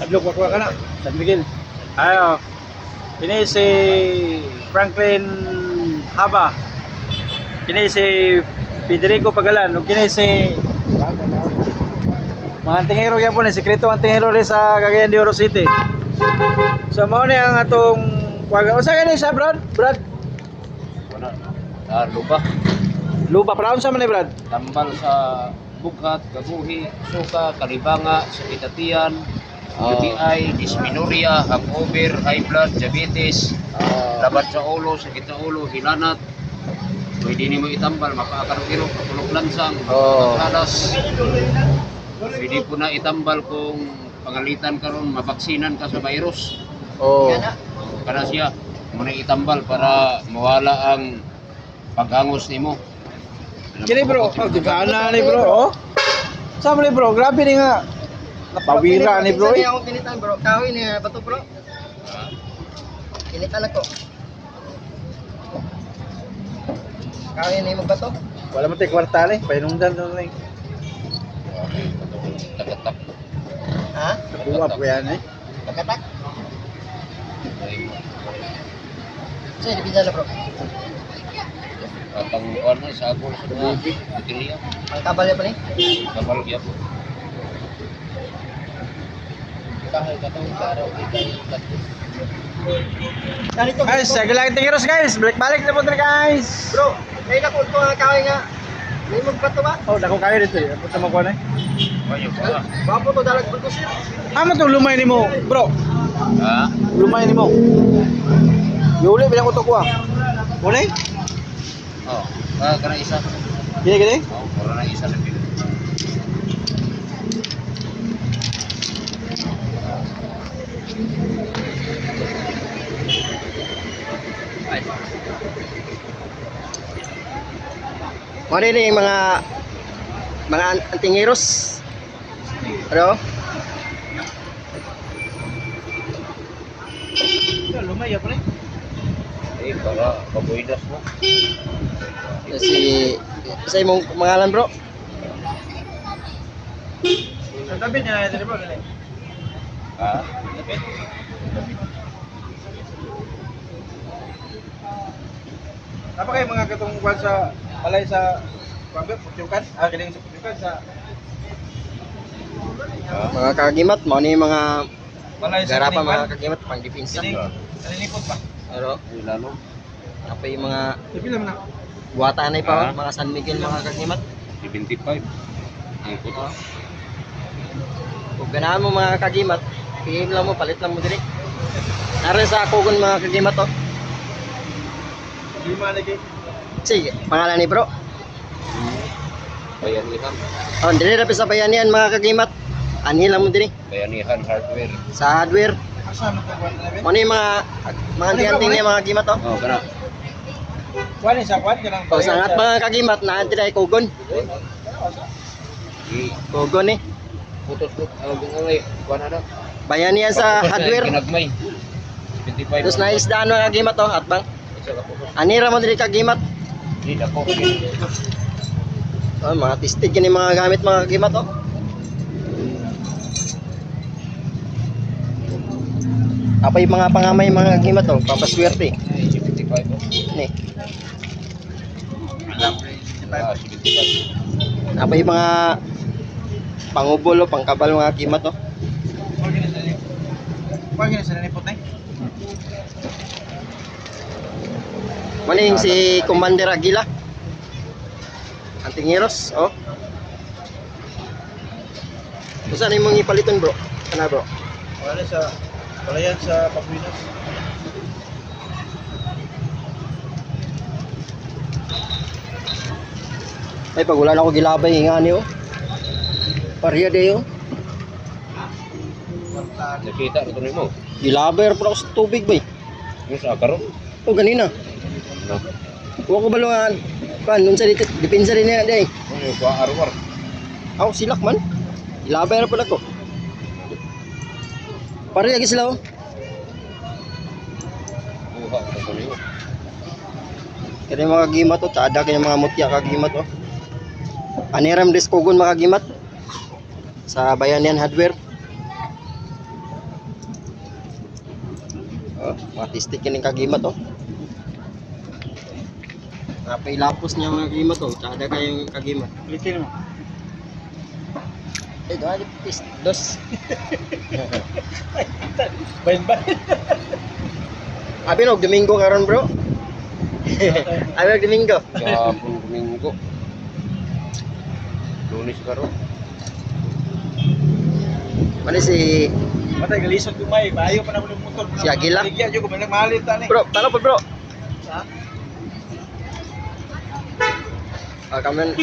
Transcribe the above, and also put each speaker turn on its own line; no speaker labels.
Adlok ko ka na. San Miguel. Ayo. Ini si Franklin Haba. Kini si Federico Pagalan. Ug kini si mga tingero yan po ni sekreto ang tingero rin sa Cagayan de Oro City. So mao ni ang atong kuwaga. Unsa kani siya, Brad? Brad.
Wala. Lupa.
Lupa para unsa man ni Brad?
Tambal sa Bughat, Gabuhi, Suka, Kalibanga, Sakitatian, UTI, dysmenorrhea, hangover, high blood, diabetes, labat sa ulo, sakit sa ulo, hilanat. Pwede ni mo itambal, makakarong-irong, katulog lansang, makakas. Pwede po na itambal kung pangalitan ka ron, mabaksinan ka sa virus. Kana siya, muna itambal para mawala ang paghangos nimo.
Kini bro, gana ni bro. Oh. Sama ni bro, grabe ni nga. Napawira ni bro.
Hindi ako pinitan bro. Kawin ni bato bro. Pinitan ako. Kawin ni magbato.
Wala mo tay kwarta ni, painungdan to ni.
Tagatak.
Ha?
Buwap ko yan eh.
Pagkatak. Sige, dipinsan na bro.
Atang kuan na sa agol sa mga baterya.
Ang kabal niya pa ni.
Kapal gyapon. Kahit katong araw
Ganito.
Guys, sige lang tingiros guys. Balik-balik na po tayo guys.
Bro, kaya na ko ito ang kawin nga. May magbato ba?
Oh, dako kayo dito eh. Punta mo ko na.
Ayo pa.
Bapo to dalag bulto siya.
Amo to lumay nimo, bro.
Ha?
Lumay nimo. Yuli bilang ko to ko ah. Mulay?
Oh, kana isa.
Gini.
Oh, para na isa lang din. Ay.
Ano yun yung mga antingiros? Ano?
Lumay ya pre.
Eh, para pabuidas mo.
Isa yung pangalan bro?
Sa tabi niya na bro.
Ha? Lapit.
Apa kayo mga katungkuan sa palay sa Pablo, Putyukan? Kiling sa Putyukan sa
Mga kagimat, mga ni mga
palay sa
garapan
Kiling.
mga kagimat pang dipinsa.
Naninipot pa.
Pero
Lalo.
apa yung mga
Pila man na.
buwatan na pa, mga San Miguel mga kagimat.
75. Ang puto.
Kung ganahan mo mga kagimat, PM lang mo, palit lang mo diri. Naroon sa kugon mga kagimat to.
Lima lagi.
Sige, pangalan ni bro.
Bayanihan.
Oh, dili ra sa bayanihan mga kagimat. Ani lang mo diri
Bayanihan hardware.
sa hardware.
Asa mo kuan na be?
Ano yung mga anting-anting niya mga kagimat to?
Oh, kana.
Kuan ni sa kuan kanang
O sangat mga kagimat na anti dai kugon. Kugon ni.
Putot-put. Ang kuan na.
Bayanihan sa hardware.
Kinagmay. 75.
Terus na isdaan mga kagimat to at bang
Isa ka putot.
ani ra mo diri kagimat.
Di dako.
Oh, mga tistig kini mga gamit mga kagimat to. Apa yung mga pangamay mga kagimat to, papaswerte.
75.
Ni.
Ah, 75.
Apa yung mga pangubol o pangkabal mga kagimat to.
Kuan ni sa ni. Kuan ni sa nanipot na.
Maning si Commander Aguila. Antingiros, oh. Saan yung mga ipaliton bro? Kana bro?
Wala sa palayan sa Papuinas.
Ay pag wala na ako gilabay nga niyo. Pariya dayo.
Nakita ito rin mo.
Gilabay ra pud ako sa tubig bay.
Yung sa karon.
O ganina. Wa ko balungan. Kan nun sa depensa din niya day.
Yung kuha arwar.
Ako silak man. Gilabay ra pud ako. Pariya gi sila oh.
Kuha ito rin mo.
Kaya mga gimat oh, tada kaya mga mutya kagimat oh. Aniram diskugon mga gimat sa Bayanihan Hardware. Oh, matistik kining kagimat oh. Napay-lapos niya mga kagimat oh. Tsada kayong kagimat.
Ulitin mo.
Eh, doon dos.
Bayan-bayan.
Abi no, Domingo karon bro. Abi no, Domingo.
Gabong Domingo. Lunes karon.
Ano si
Matay, galisod ko may. Bayo pa na mo ng motor.
Si Aguila?
Ligyan dyan ko, may nagmahalit ta ni.
bro? Paano po bro?
Ha?
Ah, kamen.